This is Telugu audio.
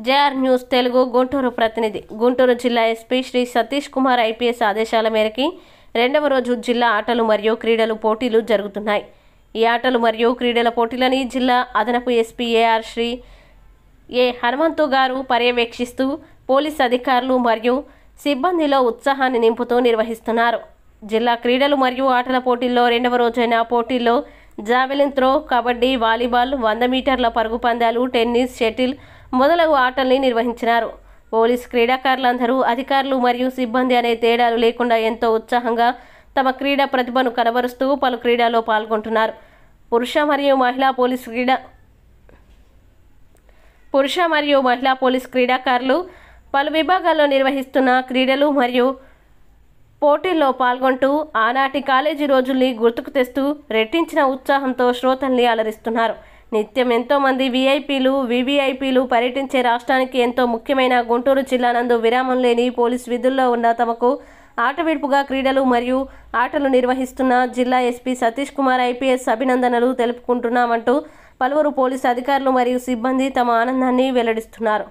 జేఆర్ న్యూస్ తెలుగు గుంటూరు ప్రతినిధి. గుంటూరు జిల్లా ఎస్పీ శ్రీ సతీష్ కుమార్ ఐపీఎస్ ఆదేశాల మేరకు రెండవ రోజు జిల్లా ఆటలు మరియు క్రీడలు పోటీలు జరుగుతున్నాయి. ఈ ఆటలు మరియు క్రీడల పోటీలని జిల్లా అదనపు ఎస్పీ ఏఆర్ శ్రీ ఏ హనుమంతు గారు పర్యవేక్షిస్తూ పోలీస్ అధికారులు మరియు సిబ్బందిలో ఉత్సాహాన్ని నింపుతూ నిర్వహిస్తున్నారు. జిల్లా క్రీడలు మరియు ఆటల పోటీల్లో రెండవ రోజైన పోటీల్లో జావెలిన్ త్రో, కబడ్డీ, వాలీబాల్, 100 మీటర్ల పరుగు పందాలు, టెన్నిస్, షటిల్ మొదలగు ఆటల్ని నిర్వహించినారు. పోలీస్ క్రీడాకారులందరూ అధికారులు మరియు సిబ్బంది అనే తేడాలు లేకుండా ఎంతో ఉత్సాహంగా తమ క్రీడా ప్రతిభను కనబరుస్తూ పలు క్రీడల్లో పాల్గొంటున్నారు. పురుష మరియు మహిళా పోలీస్ క్రీడాకారులు పలు విభాగాల్లో నిర్వహిస్తున్న క్రీడలు మరియు పోటీల్లో పాల్గొంటూ ఆనాటి కాలేజీ రోజుల్ని గుర్తుకు తెస్తూ రెట్టించిన ఉత్సాహంతో శ్రోతల్ని అలరిస్తున్నారు. నిత్యం ఎంతోమంది వీఐపీలు, వీవీఐపీలు పర్యటించే రాష్ట్రానికి ఎంతో ముఖ్యమైన గుంటూరు జిల్లా నందు విరామం లేని పోలీస్ విధుల్లో ఉన్న తమకు ఆటవిడుపుగా క్రీడలు మరియు ఆటలు నిర్వహిస్తున్న జిల్లా ఎస్పీ సతీష్ కుమార్ ఐపీఎస్ అభినందనలు తెలుపుకుంటున్నామంటూ పలువురు పోలీసు అధికారులు మరియు సిబ్బంది తమ ఆనందాన్ని వెల్లడిస్తున్నారు.